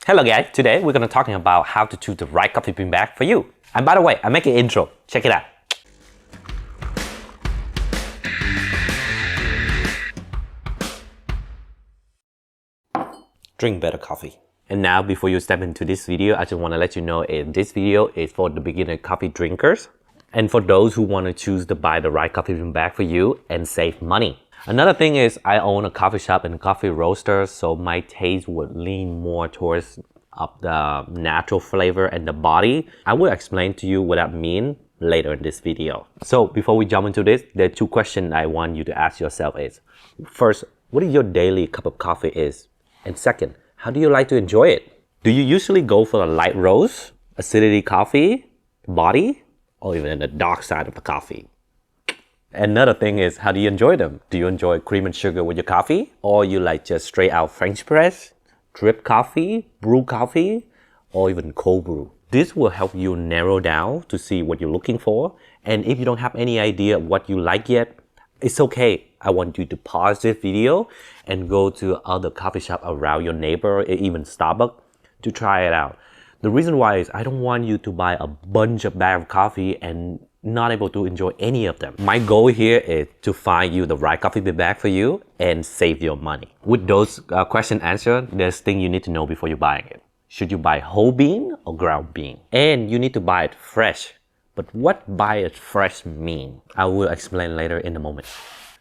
Hello guys, today we're going to talking about how to choose the right coffee bean bag for you. And by the way, I make an intro, check it out. Drink better coffee. And now before you step into this video, I just want to let you know this video is for the beginner coffee drinkers and for those who want to choose to buy the right coffee bean bag for you and save money. Another thing is I own a coffee shop and a coffee roaster, so my taste would lean more towards the natural flavor and the body. I will explain to you what that means later in this video. So before we jump into this, there are two questions I want you to ask yourself is, first, what is your daily cup of coffee is? And second, how do you like to enjoy it? Do you usually go for a light roast, acidity coffee, body, or even the dark side of the coffee? Another thing is, how do you enjoy them? Do you enjoy cream and sugar with your coffee? Or you like just straight out French press, drip coffee, brew coffee, or even cold brew? This will help you narrow down to see what you're looking for. And if you don't have any idea what you like yet, it's okay. I want you to pause this video and go to other coffee shop around your neighbor, even Starbucks, to try it out. The reason why is I don't want you to buy a bunch of bags of coffee and not able to enjoy any of them. My goal here is to find you the right coffee bean bag for you and save your money. With those question answered, there's thing you need to know before you're buying it. Should you buy whole bean or ground bean? And you need to buy it fresh. But what buy it fresh mean? I will explain later in a moment.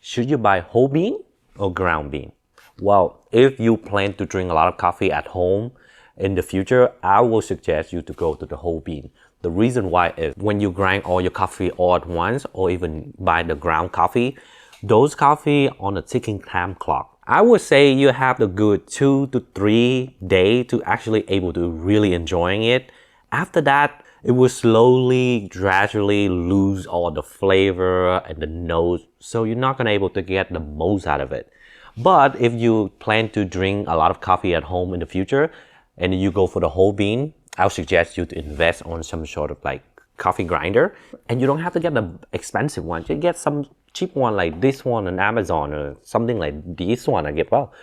Should you buy whole bean or ground bean? Well, if you plan to drink a lot of coffee at home in the future, I will suggest you to go to the whole bean. The reason why is when you grind all your coffee all at once or even buy the ground coffee, those coffee on a ticking time clock. I would say you have the good 2 to 3 days to actually able to really enjoying it. After that, it will slowly, gradually lose all the flavor and the nose, so you're not gonna able to get the most out of it. But if you plan to drink a lot of coffee at home in the future and you go for the whole bean, I'll suggest you to invest on some sort of like coffee grinder. And you don't have to get the expensive one. You get some cheap one like this one on Amazon or something like this one I get. Well,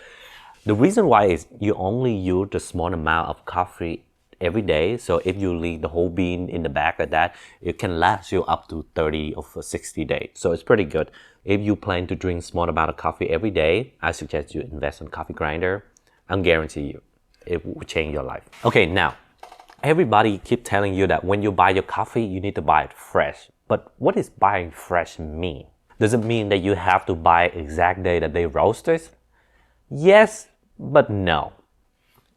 the reason why is you only use the small amount of coffee every day. So if you leave the whole bean in the bag like that, it can last you up to 30 or 60 days. So it's pretty good. If you plan to drink small amount of coffee every day, I suggest you invest on coffee grinder. I guarantee you, it will change your life. Okay, now, everybody keep telling you that when you buy your coffee, you need to buy it fresh. But what does buying fresh mean? Does it mean that you have to buy exact day that they roast it? Yes, but no.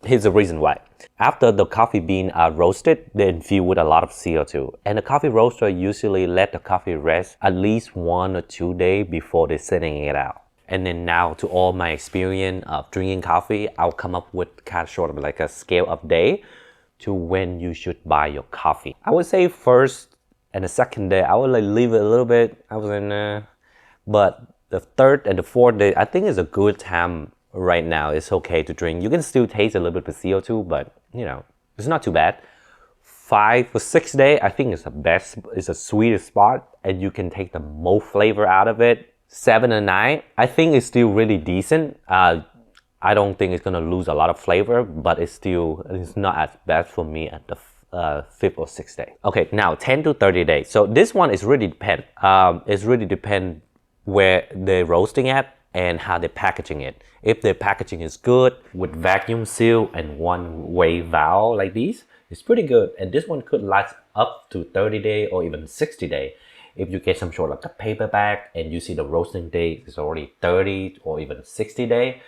Here's the reason why. After the coffee bean are roasted, they're infused with a lot of CO2. And the coffee roaster usually let the coffee rest at least 1 or 2 days before they're sending it out. And then now, to all my experience of drinking coffee, I'll come up with kind of sort of like a scale of day to when you should buy your coffee. I would say first and the second day, I would like leave it a little bit. I was in, but the third and the fourth day, I think is a good time right now. It's okay to drink. You can still taste a little bit of CO2, but you know, it's not too bad. 5 or 6 days, I think is the best, is the sweetest spot, and you can take the most flavor out of it. 7 and 9, I think it's still really decent. I don't think it's gonna lose a lot of flavor, but it's not as bad for me at the 5th or 6th day. Okay, now 10 to 30 days. So this one is really depend. It's really depend where they're roasting at and how they're packaging it. If the packaging is good with vacuum seal and one-way valve like these, it's pretty good. And this one could last up to 30 days or even 60 days. If you get some sort of like a paper bag and you see the roasting date is already 30 or even 60 days,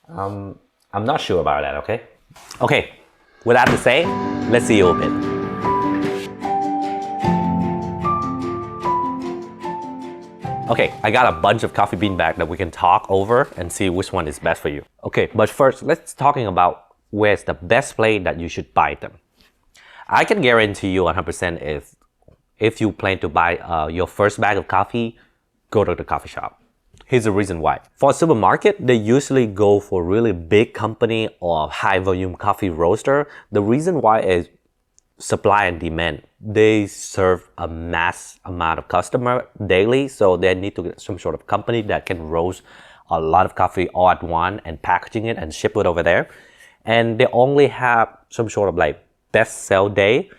I'm not sure about that, okay? Okay, with that to say, let's see you open. Okay, I got a bunch of coffee bean bags that we can talk over and see which one is best for you. Okay, but first, let's talking about where's the best place that you should buy them. I can guarantee you 100% if you plan to buy your first bag of coffee, go to the coffee shop. Here's the reason why. For a supermarket, they usually go for really big company or high volume coffee roaster. The reason why is supply and demand. They serve a mass amount of customer daily, so they need to get some sort of company that can roast a lot of coffee all at once and packaging it and ship it over there. and they only have some sort of like best sell day,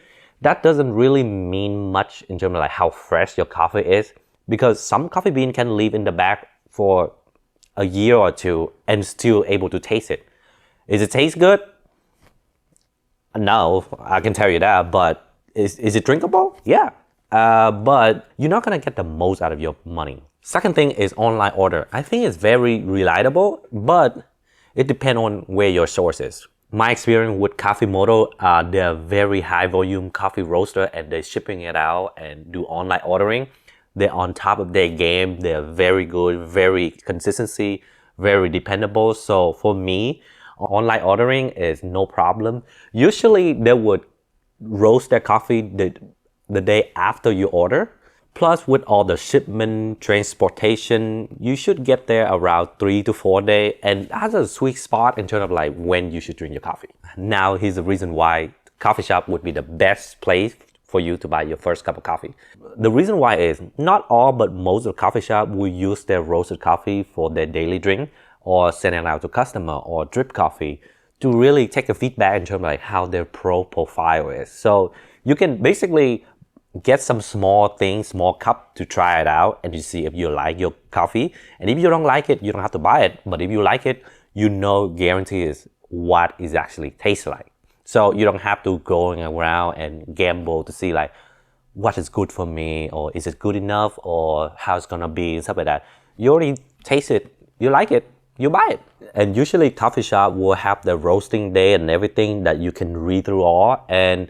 that doesn't really mean much in terms of like how fresh your coffee is, because some coffee bean can live in the bag for a year or two and still able to taste it. Is it taste good? No, I can tell you that, but is it drinkable? Yeah. But you're not gonna get the most out of your money. Second thing is online order. I think it's very reliable, but it depends on where your source is. My experience with Coffee Moto, they're very high volume coffee roaster and they're shipping it out and do online ordering. They're on top of their game. They're very good, very consistency, very dependable. So for me, online ordering is no problem. Usually they would roast their coffee the day after you order. Plus with all the shipment, transportation, you should get there around 3 to 4 days, and that's a sweet spot in terms of like when you should drink your coffee. Now here's the reason why coffee shop would be the best place for you to buy your first cup of coffee. The reason why is not all but most of the coffee shop will use their roasted coffee for their daily drink or send it out to customer or drip coffee to really take a feedback in terms of like how their profile is. So you can basically get some small things, small cup to try it out and to see if you like your coffee. And if you don't like it, you don't have to buy it. But if you like it, you know, guarantee is what it actually tastes like. So you don't have to going around and gamble to see like what is good for me, or is it good enough, or how it's gonna be and stuff like that. You already taste it, you like it, you buy it. And usually coffee shop will have the roasting day and everything that you can read through all. And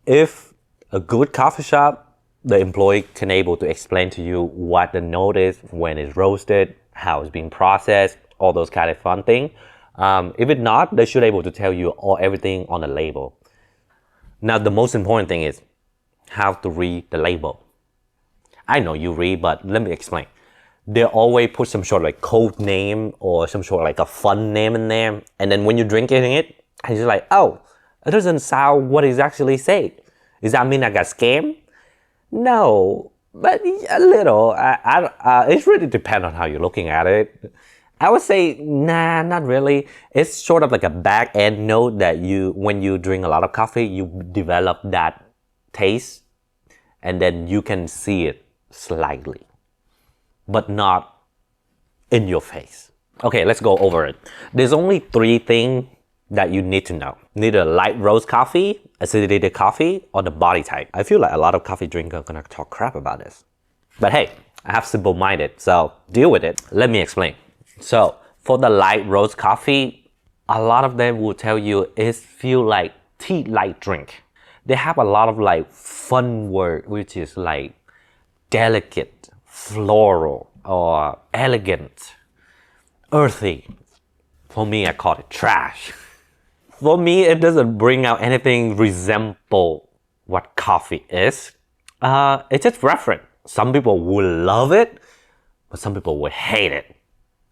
if a good coffee shop, the employee can able to explain to you what the note is, when it's roasted, how it's being processed, all those kind of fun things. If it's not, they should able to tell you everything on the label. Now the most important thing is how to read the label. I know you read, but let me explain. They always put some sort of like code name or some sort of like a fun name in there, and then when you're drinking it, and you're like, oh, it doesn't sound what it's actually said. Does that mean I got scammed? No, but a little. It really depends on how you're looking at it. I would say, nah, not really. It's sort of like a back end note that when you drink a lot of coffee, you develop that taste, and then you can see it slightly, but not in your face. Okay, let's go over it. There's only 3 things that you need to know. Neither light roast coffee, acidic coffee, or the body type. I feel like a lot of coffee drinkers are gonna talk crap about this. But hey, I have simple-minded, so deal with it. Let me explain. So for the light roast coffee, a lot of them will tell you it feel like tea-like drink. They have a lot of like fun word, which is like delicate, floral, or elegant, earthy. For me, I call it trash. For me, it doesn't bring out anything resemble what coffee is. It's just reference. Some people will love it, but some people will hate it.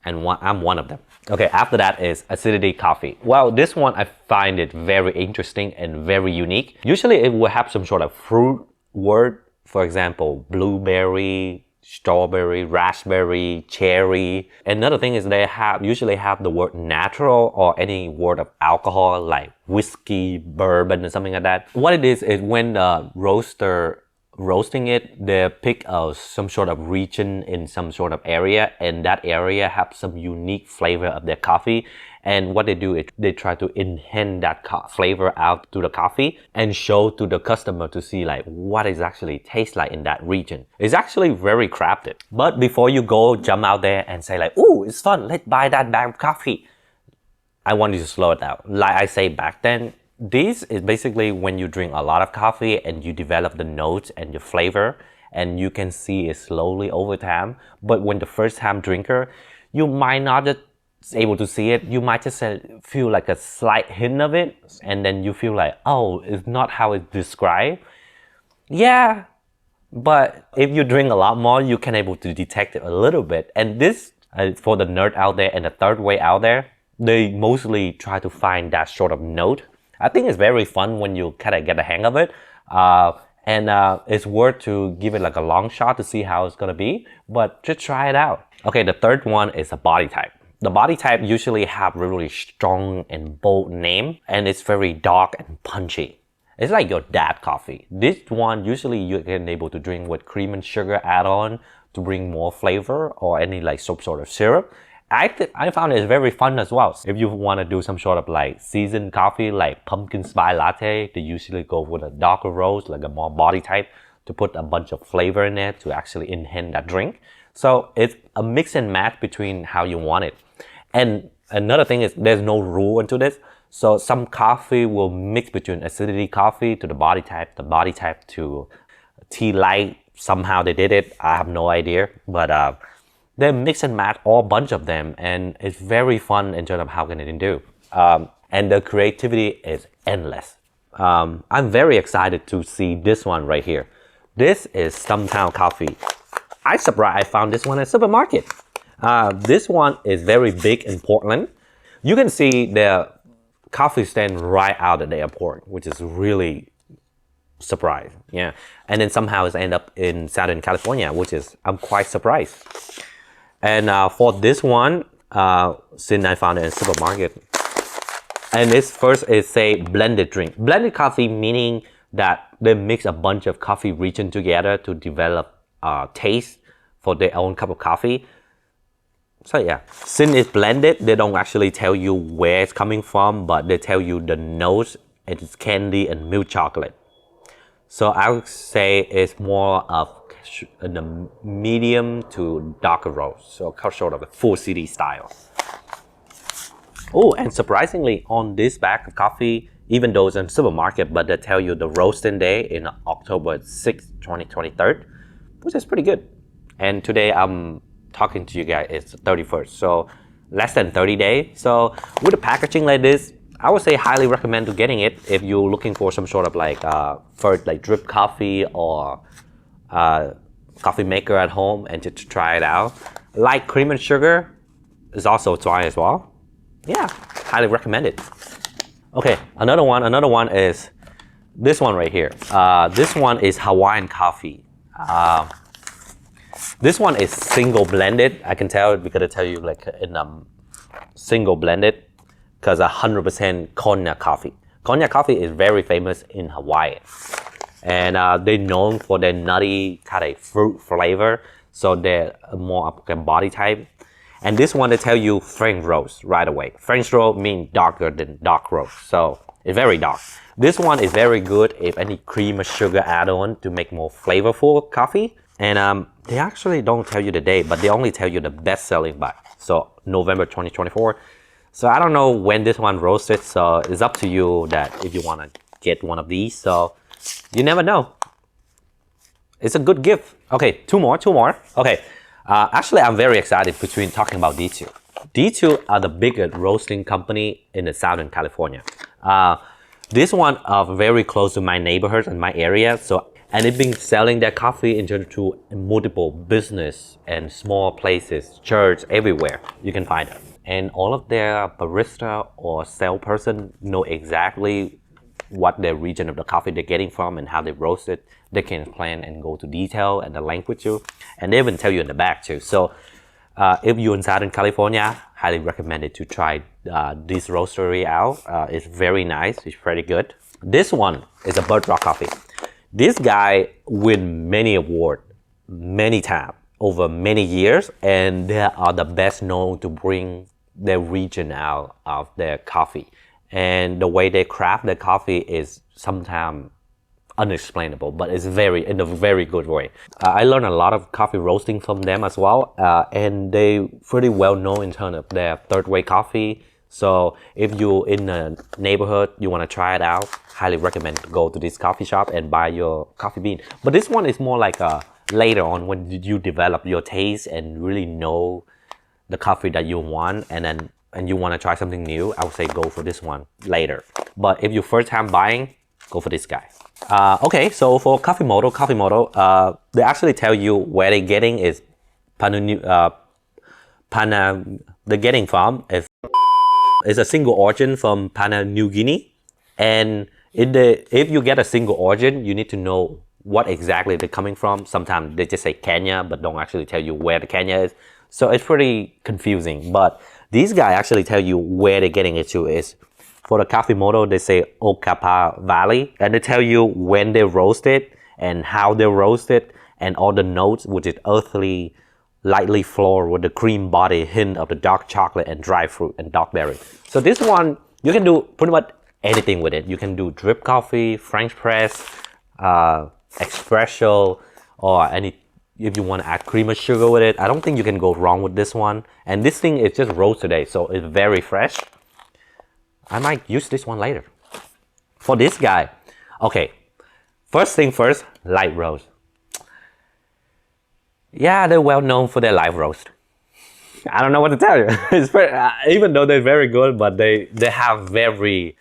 And I'm one of them. Okay, after that is acidity coffee. Well, this one I find it very interesting and very unique. Usually it will have some sort of fruit word. For example, blueberry, strawberry, raspberry, cherry. Another thing is they usually have the word natural or any word of alcohol like whiskey, bourbon, or something like that. What it is when the roaster roasting it, they pick some sort of region in some sort of area, and that area have some unique flavor of their coffee. And what they do is they try to enhance that flavor out to the coffee and show to the customer to see like what it actually tastes like in that region. It's actually very crafted. But before you go jump out there and say like, ooh, it's fun, let's buy that bag of coffee, I want you to slow it down. Like I say back then, this is basically when you drink a lot of coffee and you develop the notes and your flavor, and you can see it slowly over time. But when the first time drinker, you might not just able to see it, you might just feel like a slight hint of it, and then you feel like, oh, it's not how it's described. Yeah, but if you drink a lot more, you can able to detect it a little bit. And this, for the nerd out there and the third way out there, they mostly try to find that sort of note. I think it's very fun when you kind of get the hang of it. And it's worth to give it like a long shot to see how it's gonna be, but just try it out. Okay, the third one is a body type. The body type usually have really strong and bold name, and it's very dark and punchy. It's like your dad coffee. This one usually you can able to drink with cream and sugar add on to bring more flavor or any like some sort of syrup. I found it very fun as well. If you want to do some sort of like seasoned coffee like pumpkin spice latte, they usually go with a darker roast, like a more body type, to put a bunch of flavor in it to actually enhance that drink. So it's a mix and match between how you want it. And another thing is there's no rule into this. So some coffee will mix between acidity coffee to the body type to tea light. Somehow they did it. I have no idea, but they mix and match all bunch of them, and it's very fun in terms of how can they do. And the creativity is endless. I'm very excited to see this one right here. This is Stumptown Coffee. I'm surprised I found this one at supermarket. This one is very big in Portland. You can see the coffee stand right out at the airport, which is really surprised. Yeah, and then somehow it's end up in Southern California, which is I'm quite surprised. And for this one, since I found it in supermarket, and this first is say blended drink. Blended coffee meaning that they mix a bunch of coffee region together to develop taste for their own cup of coffee. So yeah, since it's blended, they don't actually tell you where it's coming from, but they tell you the notes. It's candy and milk chocolate. So I would say it's more of the medium to darker roast, so sort of a full city style. Oh, and surprisingly, on this bag of coffee, even though it's in supermarket, but they tell you the roasting day in October 6th, 2023, which is pretty good. And today I'm talking to you guys, it's the 31st, so less than 30 days. So with a packaging like this, I would say highly recommend to getting it if you're looking for some sort of like first like drip coffee or coffee maker at home and to try it out. Like cream and sugar is also try as well. Yeah, highly recommend it. Okay, another one is this one right here. This one is Hawaiian coffee. This one is single blended. I can tell because I tell you like in single blended because 100% Konya coffee. Konya coffee is very famous in Hawaii, and they're known for their nutty kind of fruit flavor. So they're more of a body type. And this one they tell you French roast right away. French roast means darker than dark roast, so it's very dark. This one is very good if any cream or sugar add-on to make more flavorful coffee. And they actually don't tell you the date, but they only tell you the best-selling by. So November 2024. So I don't know when this one roasted, so it's up to you that if you want to get one of these. So you never know. It's a good gift. Okay, two more. Okay, actually I'm very excited between talking about these two. These two are the biggest roasting company in the Southern California. This one are very close to my neighborhood and my area. And they've been selling their coffee into multiple business and small places, church, everywhere you can find them. And all of their barista or salesperson know exactly what their region of the coffee they're getting from and how they roast it. They can plan and go to detail and the language too. And they even tell you in the back too. So if you're in Southern California, highly recommended to try this roastery out. It's very nice, it's pretty good. This one is a Bird Rock coffee. This guy win many awards, many times, over many years, and they are the best known to bring their region out of their coffee. And the way they craft their coffee is sometimes unexplainable, but it's in a very good way. I learned a lot of coffee roasting from them as well, and they pretty well known in terms of their third way coffee. So if you're in a neighborhood, you want to try it out, highly recommend to go to this coffee shop and buy your coffee bean. But this one is more like later on when you develop your taste and really know the coffee that you want, and you want to try something new, I would say go for this one later. But if you're first time buying, go for this guy. Okay, so for Coffee Moto, they actually tell you where they're getting is they're getting from is a single origin from Papua New Guinea. And if you get a single origin, you need to know what exactly they're coming from. Sometimes they just say Kenya, but don't actually tell you where the Kenya is. So it's pretty confusing. But These guys actually tell you where they're getting it to is for the coffee model, they say Okapa Valley, and they tell you when they roast it and how they roast it and all the notes, which is earthly, lightly flavored with the cream body, hint of the dark chocolate and dry fruit and dark berry. So this one, you can do pretty much anything with it. You can do drip coffee, French press, espresso, or any, if you want to add cream or sugar with it. I don't think you can go wrong with this one. And this thing is just roast today, so it's very fresh. I might use this one later. For this guy, okay, first thing first, light roast. Yeah, they're well known for their light roast. I don't know what to tell you. It's very, even though they're very good, but they have very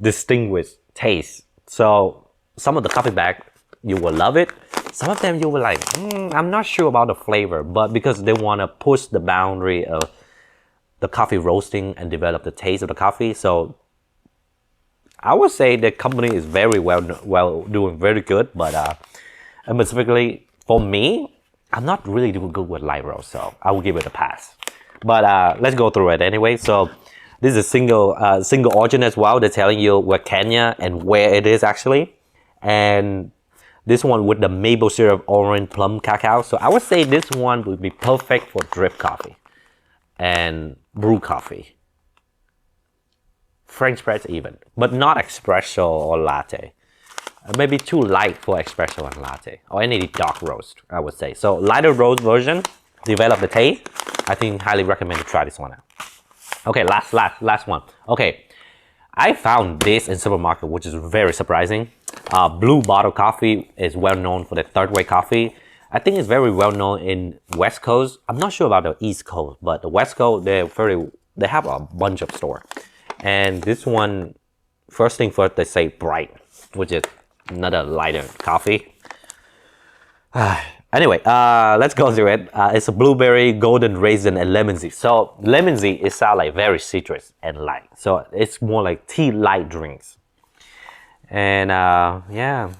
distinguished taste. So some of the coffee bag, you will love it. Some of them you will like, I'm not sure about the flavor, but because they want to push the boundary of the coffee roasting and develop the taste of the coffee. So I would say the company is very well doing very good, but specifically for me, I'm not really doing good with light roast, so I will give it a pass. But let's go through it anyway. So this is a single origin as well. They're telling you where Kenya and where it is actually. And this one with the maple syrup, orange, plum cacao. So I would say this one would be perfect for drip coffee and brew coffee. French press even, but not espresso or latte. Maybe too light for espresso and latte, or any dark roast, I would say. So lighter roast version, develop the taste. I think highly recommend to try this one out. Okay, last one. Okay, I found this in supermarket, which is very surprising. Blue Bottle Coffee is well known for the third way coffee. I think it's very well known in West Coast. I'm not sure about the East Coast, but the West Coast, they have a bunch of stores. And this one, first thing first, they say bright, which is another lighter coffee. Anyway, let's go through it. It's a blueberry, golden raisin, and lemon zest. So lemon zest, it sounds like very citrus and light. So it's more like tea light drinks. And yeah,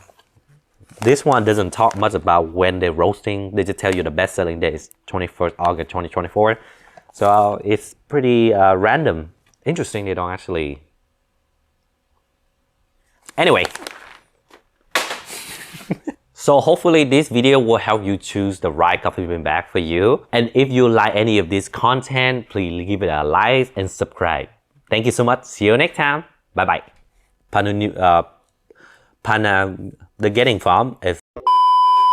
this one doesn't talk much about when they're roasting. They just tell you the best selling day is 21st August 2024. So it's pretty random. Interesting, they don't actually. Anyway. So hopefully this video will help you choose the right coffee bean bag for you. And if you like any of this content, please give it a like and subscribe. Thank you so much. See you next time. Bye bye. The getting farm is